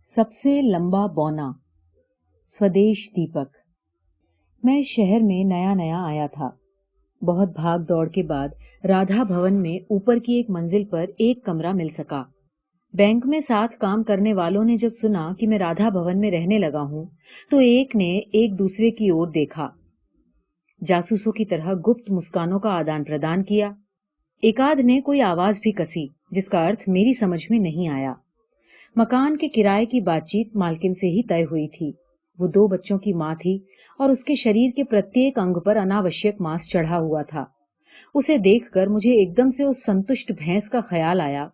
सबसे लंबा बौना। स्वदेश दीपक। मैं शहर में नया नया आया था। बहुत भाग दौड़ के बाद राधा भवन में ऊपर की एक मंजिल पर एक कमरा मिल सका। बैंक में साथ काम करने वालों ने जब सुना कि मैं राधा भवन में रहने लगा हूं, तो एक ने एक दूसरे की ओर देखा। जासूसों की तरह गुप्त मुस्कानों का आदान प्रदान किया। एकाध ने कोई आवाज भी कसी, जिसका अर्थ मेरी समझ में नहीं आया। मकान के किराए की बातचीत मालकिन से ही तय हुई थी। वो 2 बच्चों की मां थी और उसके शरीर के प्रत्येक अंग पर अनावश्यक मांस चढ़ा हुआ था। उसे देखकर मुझे एकदम से उस संतुष्ट भैंस का ख्याल आया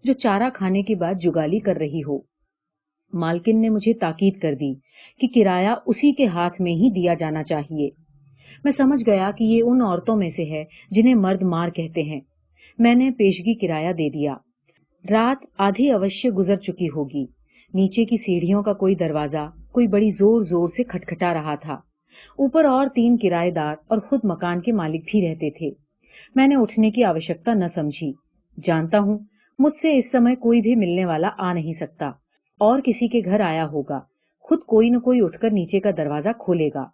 जो चारा खाने के बाद जुगाली कर रही हो। मालकिन ने मुझे ताकीद कर दी कि किराया उसी के हाथ में ही दिया जाना चाहिए। मैं समझ गया कि ये उन औरतों में से है जिन्हें मर्द मार कहते हैं। मैंने पेशगी किराया दे दिया। रात आधी अवश्य गुजर चुकी होगी। नीचे की सीढ़ियों का कोई दरवाजा कोई बड़ी जोर जोर से खटखटा रहा था। ऊपर और 3 किराएदार और खुद मकान के मालिक भी रहते थे। मैंने उठने की आवश्यकता न समझी। जानता हूं मुझसे इस समय कोई भी मिलने वाला आ नहीं सकता, और किसी के घर आया होगा। खुद कोई न कोई उठकर नीचे का दरवाजा खोलेगा।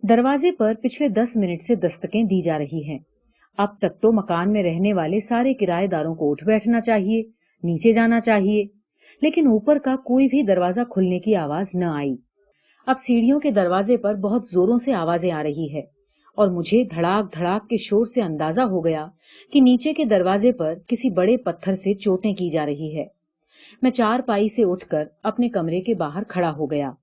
दरवाजे पर पिछले 10 मिनट से दस्तकें दी जा रही हैं। अब तक तो मकान में रहने वाले सारे किराएदारों को उठ बैठना चाहिए, नीचे जाना चाहिए, लेकिन ऊपर का कोई भी दरवाजा खुलने की आवाज न आई। अब सीढ़ियों के दरवाजे पर बहुत जोरों से आवाजें आ रही है और मुझे धड़ाक धड़ाक के शोर से अंदाजा हो गया कि नीचे के दरवाजे पर किसी बड़े पत्थर से चोटें की जा रही है। मैं चारपाई से उठकर अपने कमरे के बाहर खड़ा हो गया।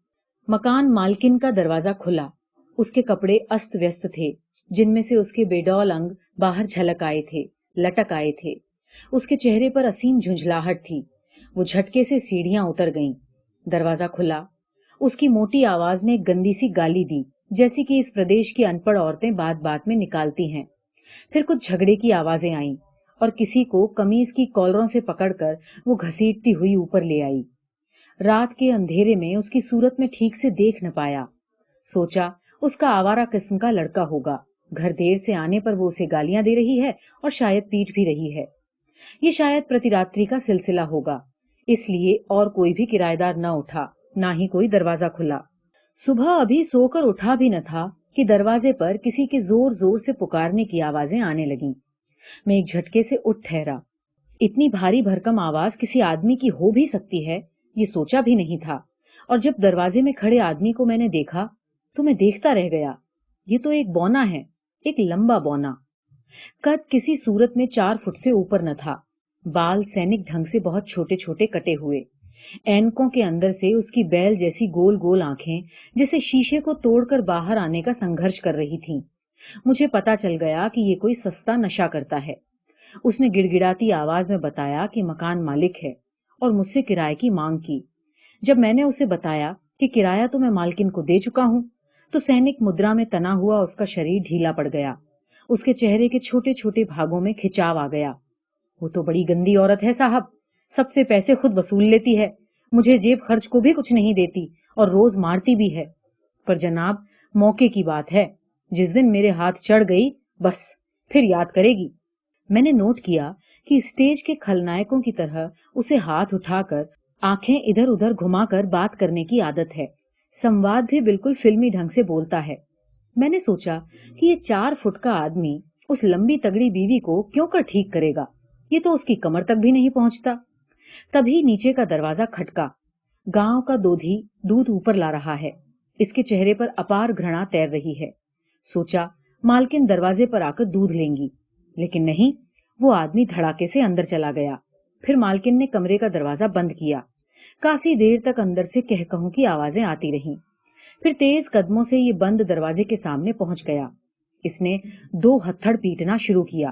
मकान मालकिन का दरवाजा खुला। उसके कपड़े अस्त व्यस्त थे, जिनमें से उसके बेडौल अंग बाहर झलक आए थे, लटक आए थे। उसके चेहरे पर असीम झुंझलाहट थी। वो झटके से सीढ़ियां उतर गईं। दरवाजा खुला। उसकी मोटी आवाज ने एक गंदी सी गाली दी, जैसी कि इस प्रदेश की अनपढ़ औरतें बात बात में निकालती हैं। फिर कुछ झगड़े की आवाजें आईं और किसी को कमीज की कॉलरों से पकड़कर वो घसीटती हुई ऊपर ले आई। रात के अंधेरे में उसकी सूरत में ठीक से देख न पाया। सोचा उसका आवारा किस्म का लड़का होगा। घर देर से आने पर वो उसे गालियां दे रही है और शायद पीट भी रही है। ये शायद प्रतिरात्रि का सिलसिला होगा, इसलिए और कोई भी किराएदार न उठा, ना ही कोई दरवाजा खुला। सुबह अभी सोकर उठा भी न था कि दरवाजे पर किसी के जोर जोर से पुकारने की आवाजें आने लगीं। मैं एक झटके से उठ ठहरा। इतनी भारी भरकम आवाज किसी आदमी की हो भी सकती है, ये सोचा भी नहीं था। और जब दरवाजे में खड़े आदमी को मैंने देखा तो मैं देखता रह गया। ये तो एक बौना है, एक लंबा बौना। कद किसी सूरत में 4 फुट से ऊपर न था। बाल सैनिक ढंग से बहुत छोटे छोटे कटे हुए। ऐनकों के अंदर से उसकी बैल जैसी गोल गोल आंखें जैसे शीशे को तोड़कर बाहर आने का संघर्ष कर रही थीं। मुझे पता चल गया कि ये कोई सस्ता नशा करता है। उसने गिड़गिड़ाती आवाज में बताया कि मकान मालिक है और मुझसे किराए की मांग की। जब मैंने उसे बताया कि किराया तो मैं मालकिन को दे चुका हूं, तो सैनिक मुद्रा में तना हुआ उसका शरीर ढीला पड़ गया। उसके चेहरे के छोटे छोटे भागों में खिंचाव आ गया। वो तो बड़ी गंदी औरत है साहब, सबसे पैसे खुद वसूल लेती है, मुझे जेब खर्च को भी कुछ नहीं देती और रोज मारती भी है। पर जनाब, मौके की बात है, जिस दिन मेरे हाथ चढ़ गई बस फिर याद करेगी। मैंने नोट किया कि स्टेज के खलनायकों की तरह उसे हाथ उठाकर आंखें इधर उधर घुमाकर बात करने की आदत है। संवाद भी बिल्कुल फिल्मी ढंग से बोलता है। मैंने सोचा कि ये 4 फुट का आदमी उस लंबी तगड़ी बीवी को क्यों कर ठीक करेगा, ये तो उसकी कमर तक भी नहीं पहुंचता। तभी नीचे का दरवाजा खटका। गांव का दोधी दूध ऊपर ला रहा है। इसके चेहरे पर अपार घृणा तैर रही है। सोचा मालकिन दरवाजे पर आकर दूध लेंगी, लेकिन नहीं, वो आदमी धड़ाके से अंदर चला गया। फिर मालकिन ने कमरे का दरवाजा बंद किया। काफी देर तक अंदर से कहकहों की आवाजें आती रहीं। फिर तेज कदमों से ये बंद दरवाजे के सामने पहुंच गया। इसने 2 हथड़ पीटना शुरू किया।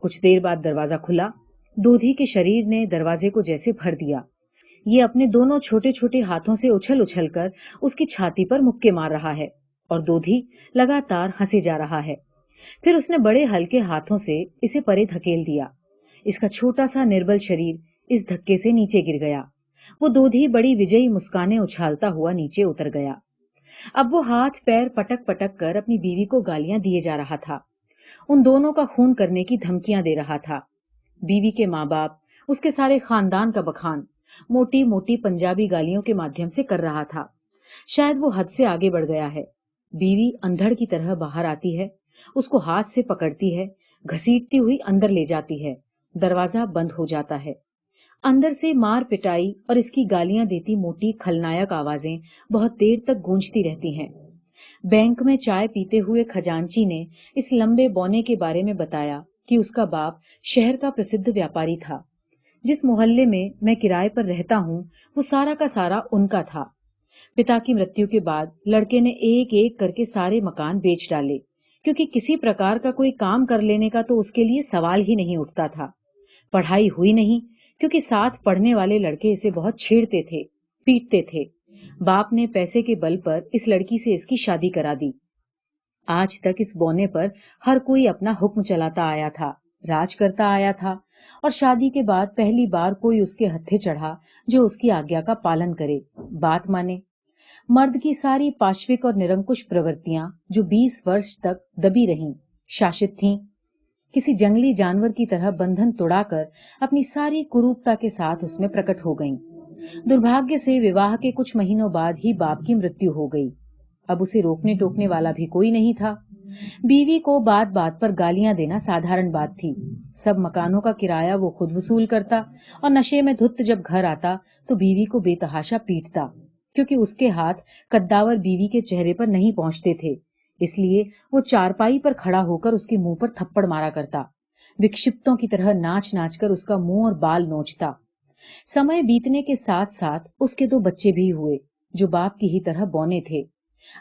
कुछ देर बाद दरवाजा खुला। दोधी के शरीर ने दरवाजे को जैसे भर दिया। ये अपने दोनों छोटे छोटे हाथों से उछल उछल कर उसकी छाती पर मुक्के मार रहा है और दोधी लगातार हंसे जा रहा है। फिर उसने बड़े हल्के हाथों से इसे परे धकेल दिया। इसका छोटा सा निर्बल शरीर इस धक्के से नीचे गिर गया। वो दोधी बड़ी विजयी मुस्काने उछालता हुआ नीचे उतर गया। अब वो हाथ पैर पटक पटक कर अपनी बीवी को गालियां दिए जा रहा था। उन दोनों का खून करने की धमकियां दे रहा था। बीवी के माँ बाप, उसके सारे खानदान का बखान, मोटी मोटी पंजाबी गालियों के माध्यम से कर रहा था। शायद वो हद से आगे बढ़ गया है। बीवी अंधड़ की तरह बाहर आती है, उसको हाथ से पकड़ती है, घसीटती हुई अंदर ले जाती है। दरवाजा बंद हो जाता है। अंदर से मार पिटाई और इसकी गालियां देती मोटी खलनायक आवाजें बहुत देर तक गूंजती रहती हैं। बैंक में चाय पीते हुए खजांची ने इस लंबे बौने के बारे में बताया कि उसका बाप शहर का प्रसिद्ध व्यापारी था। जिस मोहल्ले में मैं किराए पर रहता हूँ, वो सारा का सारा उनका था। पिता की मृत्यु के बाद लड़के ने एक एक करके सारे मकान बेच डाले, क्योंकि किसी प्रकार का कोई काम कर लेने का तो उसके लिए सवाल ही नहीं उठता था। पढ़ाई हुई नहीं, क्योंकि साथ पढ़ने वाले लड़के इसे बहुत छेड़ते थे, पीटते थे। बाप ने पैसे के बल पर इस लड़की से इसकी शादी करा दी। आज तक इस बौने पर हर कोई अपना हुक्म चलाता आया था, राज करता आया था, और शादी के बाद पहली बार कोई उसके हत्थे चढ़ा जो उसकी आज्ञा का पालन करे, बात माने। मर्द की सारी पाश्विक और निरंकुश प्रवृत्तियां जो 20 वर्ष तक दबी रहीं, शासित थीं, किसी जंगली जानवर की तरह बंधन तोड़ाकर अपनी सारी कुरूपता के साथ उसमें प्रकट हो गईं। दुर्भाग्य से विवाह के कुछ महीनों बाद ही बाप की मृत्यु हो गई। अब उसे रोकने टोकने वाला भी कोई नहीं था। बीवी को बात बात पर गालियां देना साधारण बात थी। सब मकानों का किराया वो खुद वसूल करता और नशे में धुत जब घर आता तो बीवी को बेतहाशा पीटता, क्योंकि उसके हाथ कद्दावर बीवी के चेहरे पर नहीं पहुंचते थे। इसलिए वो चारपाई पर खड़ा होकर उसके मुंह पर थप्पड़ मारा करता, विक्षिप्तों की तरह नाच नाच कर उसका मुंह और बाल नोचता। समय बीतने के साथ साथ उसके 2 बच्चे भी हुए, जो बाप की ही तरह बौने थे।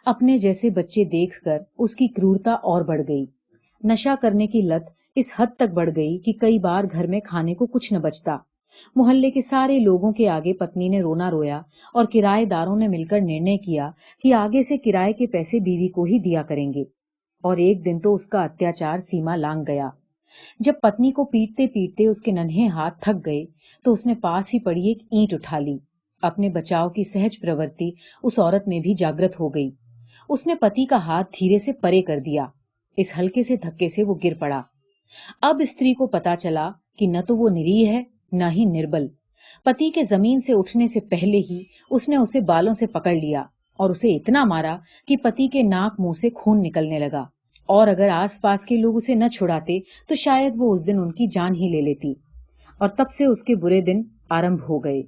अपने जैसे बच्चे देखकर उसकी क्रूरता और बढ़ गई। नशा करने की लत इस हद तक बढ़ गई कि कई बार घर में खाने को कुछ न बचता। मोहल्ले के सारे लोगों के आगे पत्नी ने रोना रोया और किराएदारों ने मिलकर निर्णय किया कि आगे से किराए के पैसे बीवी को ही दिया करेंगे। और एक दिन तो उसका अत्याचार सीमा लांघ गया। जब पत्नी को पीटते पीटते उसके नन्हे हाथ थक गए तो उसने पास ही पड़ी एक ईंट उठा ली। अपने बचाव की सहज प्रवृत्ति उस औरत में भी जागृत हो गई। उसने पति का हाथ धीरे से परे कर दिया। इस हल्के से धक्के से वो गिर पड़ा। अब स्त्री को पता चला कि न तो वो निरीह है, न ही निर्बल। पति के जमीन से उठने से पहले ही उसने उसे बालों से पकड़ लिया और उसे इतना मारा कि पति के नाक मुंह से खून निकलने लगा। और अगर आसपास के लोग उसे न छुड़ाते तो शायद वो उस दिन उनकी जान ही ले लेती। और तब से उसके बुरे दिन आरंभ हो गए।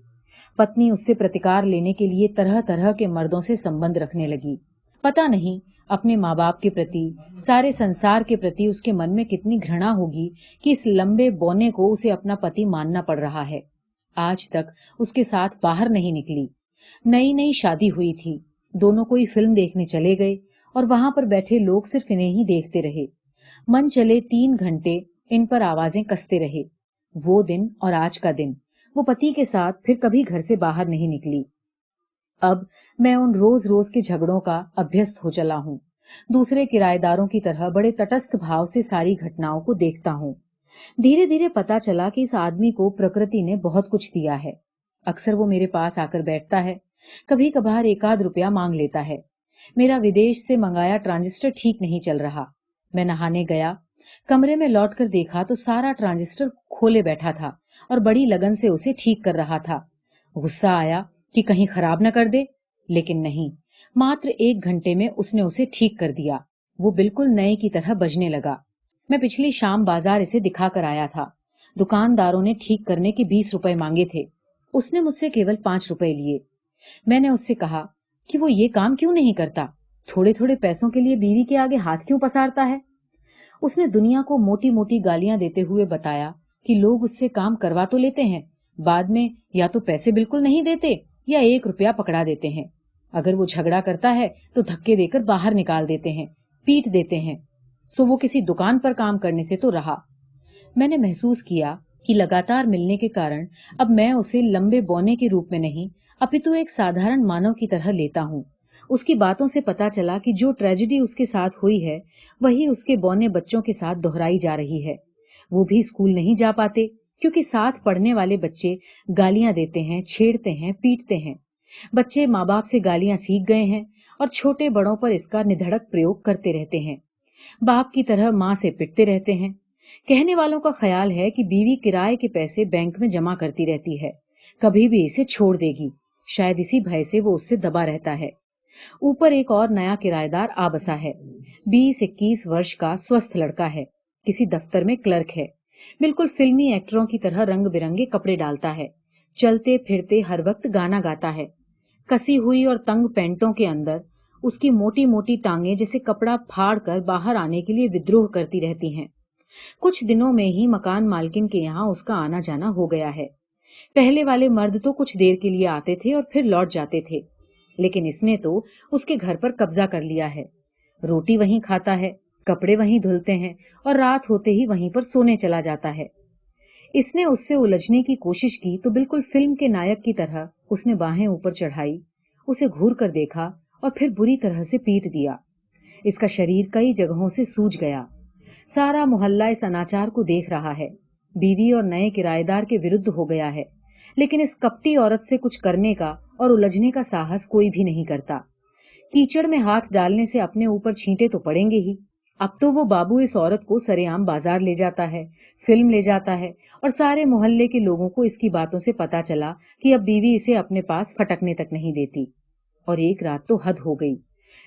पत्नी उससे प्रतिकार लेने के लिए तरह तरह के मर्दों से संबंध रखने लगी। पता नहीं अपने माँ बाप के प्रति, सारे संसार के प्रति उसके मन में कितनी घृणा होगी कि इस लंबे बौने को उसे अपना पति मानना पड़ रहा है। आज तक उसके साथ बाहर नहीं निकली। नई नई शादी हुई थी। दोनों कोई फिल्म देखने चले गए और वहां पर बैठे लोग सिर्फ इन्हें ही देखते रहे। मन चले 3 घंटे इन पर आवाजें कसते रहे। वो दिन और आज का दिन वो पति के साथ फिर कभी घर से बाहर नहीं निकली। अब मैं उन रोज रोज के झगड़ों का अभ्यस्त हो चला हूँ। दूसरे किराएदारों की तरह बड़े तटस्थ भाव से सारी घटनाओं को देखता हूँ। धीरे धीरे पता चला कि इस आदमी को प्रकृति ने बहुत कुछ दिया है। अक्सर वो मेरे पास आकर बैठता है, कभी कभार 1 आध रुपया मांग लेता है। मेरा विदेश से मंगाया ट्रांजिस्टर ठीक नहीं चल रहा। मैं नहाने गया, कमरे में लौटकर देखा तो सारा ट्रांजिस्टर खोले बैठा था और बड़ी लगन से उसे ठीक कर रहा था। गुस्सा आया कि कहीं खराब न कर दे, लेकिन नहीं, मात्र 1 घंटे में उसने उसे ठीक कर दिया। वो बिल्कुल नए की तरह बजने लगा। मैं पिछली शाम बाजार इसे दिखा कर आया था। दुकानदारों ने ठीक करने के 20 रुपए मांगे थे। उसने मुझसे केवल 5 रुपए लिए। मैंने उससे कहा कि वो ये काम क्यों नहीं करता, थोड़े थोड़े पैसों के लिए बीवी के आगे हाथ क्यों पसारता है। उसने दुनिया को मोटी मोटी गालियां देते हुए बताया कि लोग उससे काम करवा तो लेते हैं, बाद में या तो पैसे बिल्कुल नहीं देते या 1 रुपया पकड़ा देते हैं। अगर वो झगड़ा करता है तो धक्के देकर बाहर निकाल देते हैं, पीट देते हैं। सो वो किसी दुकान पर काम करने से तो रहा। मैंने महसूस किया कि लगातार मिलने के कारण अब मैं उसे लंबे बौने के रूप में नहीं, अपितु एक साधारण मानव की तरह लेता हूँ। उसकी बातों से पता चला कि जो ट्रेजेडी उसके साथ हुई है वही उसके बौने बच्चों के साथ दोहराई जा रही है। वो भी स्कूल नहीं जा पाते क्योंकि साथ पढ़ने वाले बच्चे गालियां देते हैं, छेड़ते हैं, पीटते हैं। बच्चे माँ बाप से गालियां सीख गए हैं और छोटे बड़ों पर इसका निधड़क प्रयोग करते रहते हैं। बाप की तरह माँ से पिटते रहते हैं। कहने वालों का ख्याल है कि बीवी किराए के पैसे बैंक में जमा करती रहती है, कभी भी इसे छोड़ देगी। शायद इसी भय से वो उससे दबा रहता है। ऊपर एक और नया किराएदार आ बसा है। 20-21 वर्ष का स्वस्थ लड़का है। किसी दफ्तर में क्लर्क है। बिल्कुल फिल्मी एक्टरों की तरह रंग बिरंगे कपड़े डालता है। चलते फिरते हर वक्त गाना गाता है। कसी हुई और तंग पैंटों के अंदर उसकी मोटी मोटी टांगे जैसे कपड़ा फाड़ कर बाहर आने के लिए विद्रोह करती रहती हैं। कुछ दिनों में ही मकान मालकिन के यहाँ उसका आना जाना हो गया है। पहले वाले मर्द तो कुछ देर के लिए आते थे और फिर लौट जाते थे, लेकिन इसने तो उसके घर पर कब्जा कर लिया है। रोटी वहीं खाता है, कपड़े वहीं धुलते हैं और रात होते ही वहीं पर सोने चला जाता है। इसने उससे उलझने की कोशिश की तो बिल्कुल फिल्म के नायक की तरह उसने बाहें ऊपर चढ़ाई, उसे घूर कर देखा और फिर बुरी तरह से पीट दिया। इसका शरीर कई जगहों से सूज गया। सारा मोहल्ला इस अनाचार को देख रहा है। बीवी और नए किराएदार के विरुद्ध हो गया है, लेकिन इस कपटी औरत से कुछ करने का और उलझने का साहस कोई भी नहीं करता। कीचड़ में हाथ डालने से अपने ऊपर छींटे तो पड़ेंगे ही। अब तो वो बाबू इस औरत को सरेआम बाजार ले जाता है, फिल्म ले जाता है और सारे मोहल्ले के लोगों को इसकी बातों से पता चला कि अब बीवी इसे अपने पास फटकने तक नहीं देती। और एक रात तो हद हो गई।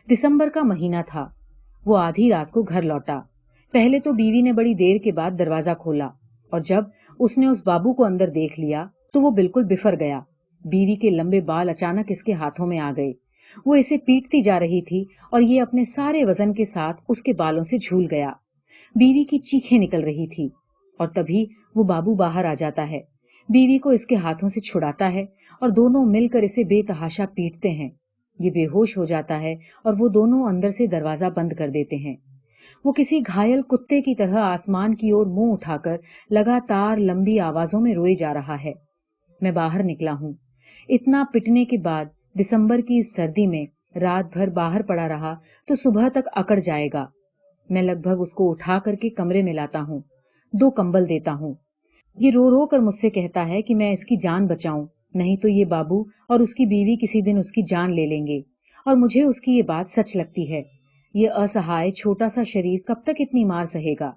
दिसंबर का महीना था। वो आधी रात को घर लौटा। पहले तो बीवी ने बड़ी देर के बाद दरवाजा खोला और जब उसने उस बाबू को अंदर देख लिया तो वो बिल्कुल बिफर गया। बीवी के लंबे बाल अचानक इसके हाथों में आ गए। वो इसे पीटती जा रही थी और ये अपने सारे वजन के साथ उसके बालों से झूल गया। बीवी की चीखें निकल रही थी और तभी वो बाबू बाहर आ जाता है, बीवी को इसके हाथों से छुड़ाता है और दोनों मिलकर इसे बेतहाशा पीटते हैं। ये बेहोश हो जाता है और वो दोनों अंदर से दरवाजा बंद कर देते हैं। वो किसी घायल कुत्ते की तरह आसमान की ओर मुंह उठाकर लगातार लंबी आवाजों में रोए जा रहा है। मैं बाहर निकला हूं। इतना पिटने के बाद दिसंबर की इस सर्दी में रात भर बाहर पड़ा रहा तो सुबह तक अकड़ जाएगा। मैं लगभग उसको उठा करके कमरे में लाता हूं, 2 कंबल देता हूं। ये रो रो कर मुझसे कहता है कि मैं इसकी जान बचाऊं, नहीं तो ये बाबू और उसकी बीवी किसी दिन उसकी जान ले लेंगे। और मुझे उसकी ये बात सच लगती है। ये असहाय छोटा सा शरीर कब तक इतनी मार सहेगा।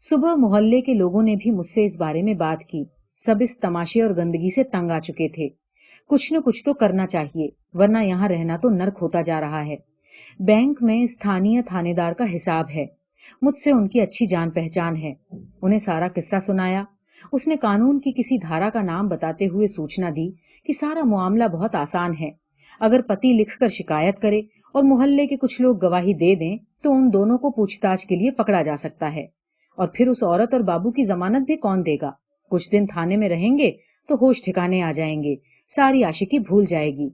सुबह मोहल्ले के लोगों ने भी मुझसे इस बारे में बात की। सब इस तमाशे और गंदगी से तंग आ चुके थे। कुछ न कुछ तो करना चाहिए, वरना यहाँ रहना तो नर्क होता जा रहा है। बैंक में स्थानीय थानेदार का हिसाब है। मुझसे उनकी अच्छी जान पहचान है। उन्हें सारा किस्सा सुनाया। उसने कानून की किसी धारा का नाम बताते हुए सूचना दी कि सारा मामला बहुत आसान है। अगर पति लिखकर शिकायत करे और मोहल्ले के कुछ लोग गवाही दे दें तो उन दोनों को पूछताछ के लिए पकड़ा जा सकता है। और फिर उस औरत और बाबू की जमानत भी कौन देगा। कुछ दिन थाने में रहेंगे तो होश ठिकाने आ जाएंगे, सारी आशिकी भूल जाएगी।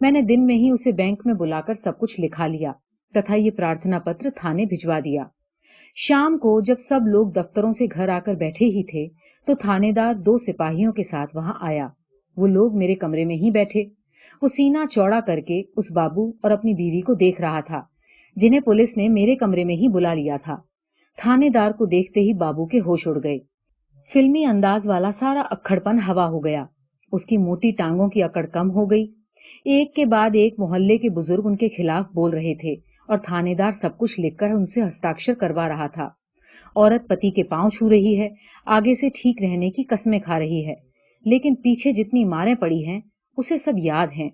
मैंने दिन में ही उसे बैंक में बुलाकर सब कुछ लिखा लिया तथा ये प्रार्थना पत्र थाने भिजवा दिया। शाम को जब सब लोग दफ्तरों से घर आकर बैठे ही थे तो थानेदार 2 सिपाहियों के साथ वहां आया। वो लोग मेरे कमरे में ही बैठे। वो सीना चौड़ा करके उस बाबू और अपनी बीवी को देख रहा था, जिन्हें पुलिस ने मेरे कमरे में ही बुला लिया था। थानेदार को देखते ही बाबू के होश उड़ गए। फिल्मी अंदाज वाला सारा अक्खड़पन हवा हो गया। उसकी मोटी टांगों की अकड़ कम हो गई। एक के बाद एक मोहल्ले के बुजुर्ग उनके खिलाफ बोल रहे थे और थानेदार सब कुछ लिखकर उनसे हस्ताक्षर करवा रहा था। औरत पति के पांव छू रही है, आगे से ठीक रहने की कस्में खा रही है, लेकिन पीछे जितनी मारें पड़ी हैं उसे सब याद हैं।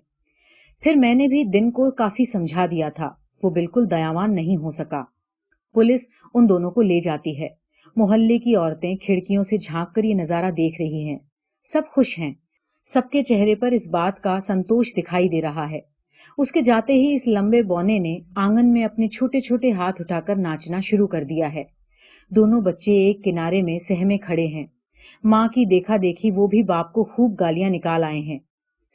फिर मैंने भी दिन को काफी समझा दिया था। वो बिल्कुल दयावान नहीं हो सका। पुलिस उन दोनों को ले जाती है। मोहल्ले की औरतें खिड़कियों से झांक कर ये नजारा देख रही हैं। सब खुश हैं। सबके चेहरे पर इस बात का संतोष दिखाई दे रहा है। उसके जाते ही इस लंबे बौने ने आंगन में अपने छोटे छोटे हाथ उठाकर नाचना शुरू कर दिया है। दोनों बच्चे एक किनारे में सहमे खड़े हैं। माँ की देखा देखी वो भी बाप को खूब गालियां निकाल आए हैं।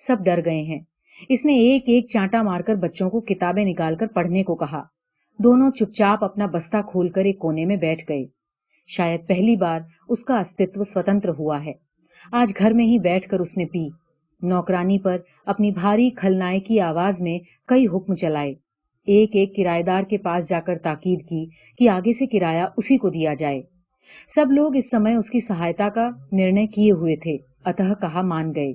सब डर गए हैं। इसने एक एक चांटा मारकर बच्चों को किताबें निकालकर पढ़ने को कहा। दोनों चुपचाप अपना बस्ता खोलकर एक कोने में बैठ गए। शायद पहली बार उसका अस्तित्व स्वतंत्र हुआ है। आज घर में ही बैठकर उसने पी। नौकरानी पर अपनी भारी खलनायकी आवाज में कई हुक्म चलाए। एक एक किराएदार के पास जाकर ताकीद की कि आगे से किराया उसी को दिया जाए। सब लोग इस समय उसकी सहायता का निर्णय किए हुए थे, अतः कहा मान गए।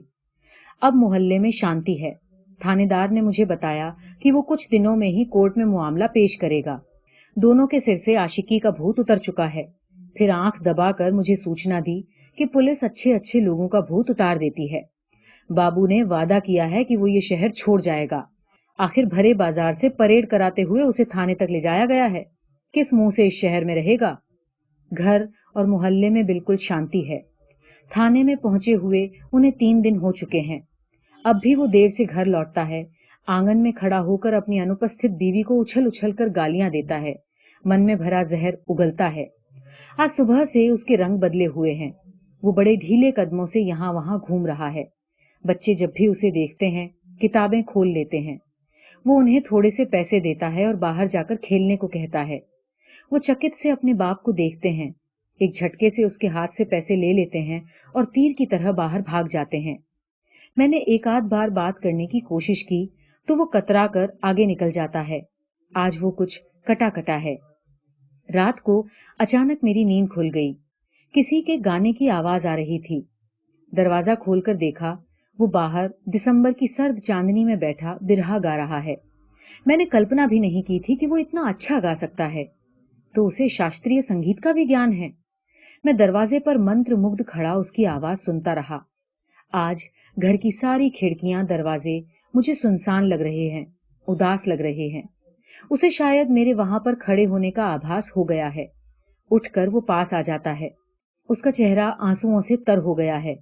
अब मोहल्ले में शांति है। थानेदार ने मुझे बताया कि वो कुछ दिनों में ही कोर्ट में मामला पेश करेगा। दोनों के सिर से आशिकी का भूत उतर चुका है। फिर आंख दबाकर मुझे सूचना दी कि पुलिस अच्छे अच्छे लोगों का भूत उतार देती है बाबू ने वादा किया है कि वो ये शहर छोड़ जाएगा। आखिर भरे बाजार से परेड कराते हुए उसे थाने तक ले जाया गया है। किस मुंह से इस शहर में रहेगा? घर और मोहल्ले में बिल्कुल शांति है। थाने में पहुंचे हुए उन्हें 3 दिन हो चुके हैं। अब भी वो देर से घर लौटता है। आंगन में खड़ा होकर अपनी अनुपस्थित बीवी को उछल उछल कर गालियां देता है। मन में भरा जहर उगलता है। आज सुबह से उसके रंग बदले हुए हैं। वो बड़े ढीले कदमों से यहाँ वहां घूम रहा है। बच्चे जब भी उसे देखते हैं, किताबें खोल लेते हैं। वो उन्हें थोड़े से पैसे देता है और बाहर जाकर खेलने को कहता है। वो चकित से अपने बाप को देखते हैं। एक झटके से उसके हाथ से पैसे ले लेते हैं और तीर की तरह बाहर भाग जाते हैं। मैंने एक आध बार बात करने की कोशिश की तो वो कतरा कर आगे निकल जाता है। आज वो कुछ कटा कटा है। रात को अचानक मेरी नींद खुल गई। किसी के गाने की आवाज आ रही थी। दरवाजा खोलकर देखा, वो बाहर दिसंबर की सर्द चांदनी में बैठा बिरहा गा रहा है। मैंने कल्पना भी नहीं की थी कि वो इतना अच्छा गा सकता है। तो उसे शास्त्रीय संगीत का भी ज्ञान है। मैं दरवाजे पर मंत्र मुग्ध खड़ा उसकी आवाज सुनता रहा। आज घर की सारी खिड़कियां, दरवाजे मुझे सुनसान लग रहे हैं, उदास लग रहे हैं। उसे शायद मेरे वहां पर खड़े होने का आभास हो गया है। उठकर वो पास आ जाता है। उसका चेहरा आंसुओं से तर हो गया है।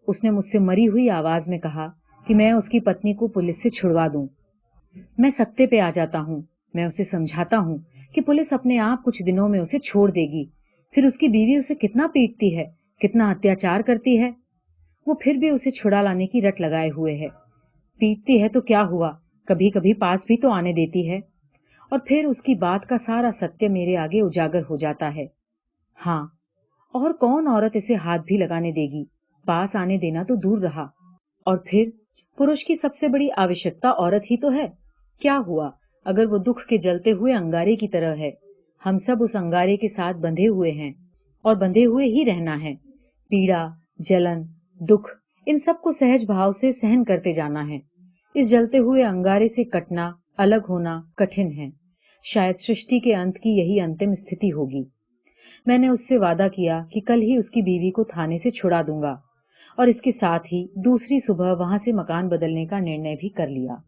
उसने मुझसे मरी हुई आवाज में कहा कि मैं उसकी पत्नी को पुलिस से छुड़वा दूं। मैं सख्ते पे आ जाता हूं। मैं उसे समझाता हूं कि पुलिस अपने आप कुछ दिनों में उसे छोड़ देगी। फिर उसकी बीवी उसे कितना पीटती है, कितना अत्याचार करती है। वो फिर भी उसे छुड़ा लाने की रट लगाए हुए है। पीटती है तो क्या हुआ, कभी कभी पास भी तो आने देती है। और फिर उसकी बात का सारा सत्य मेरे आगे उजागर हो जाता है। हाँ, और कौन औरत इसे हाथ भी लगाने देगी? पास आने देना तो दूर रहा। और फिर पुरुष की सबसे बड़ी आवश्यकता औरत ही तो है। क्या हुआ अगर वो दुख के जलते हुए अंगारे की तरह है? हम सब उस अंगारे के साथ बंधे हुए हैं और बंधे हुए ही रहना है। पीड़ा, जलन, दुख, इन सब को सहज भाव से सहन करते जाना है। इस जलते हुए अंगारे से कटना, अलग होना कठिन है। शायद सृष्टि के अंत की यही अंतिम स्थिति होगी। मैंने उससे वादा किया कि कल ही उसकी बीवी को थाने से छुड़ा दूंगा और इसके साथ ही दूसरी सुबह वहां से मकान बदलने का निर्णय भी कर लिया।